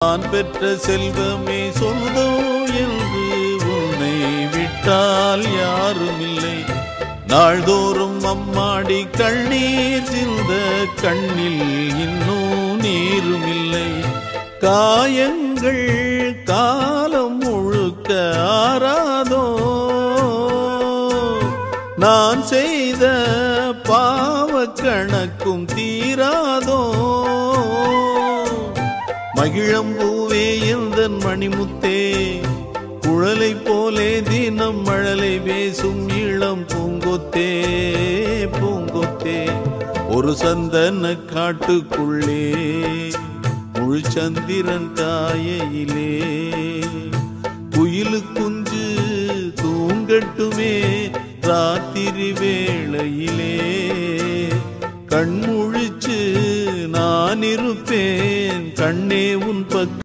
நான் பெற்ற செல்வமே சொல்தோ என்று உன்னை விட்டால் யாரும் இல்லை. நாள்தோறும் அம்மாடி கண்ணீர் சிந்த கண்ணில் இன்னும் நீரும் இல்லை. காயங்கள் காலம் முழுக்க ஆறாதோ, நான் செய்த பாவ கணக்கும் தீராதோ. மகிழம்பூவே எந்தன் மணிமுத்தே, குழலை போலே தினம் மழலை பேசும் இளம் பூங்கொத்தே பூங்கொத்தே. ஒரு சந்தன காட்டுக்குள்ளே முழு சந்திரன் காயையிலே குயிலு குஞ்சு தூங்கட்டுமே ராத்திரி வேளையிலே. கண்முழிச்சு நான் இருப்பேன் கண்ணே உன் பக்கம்.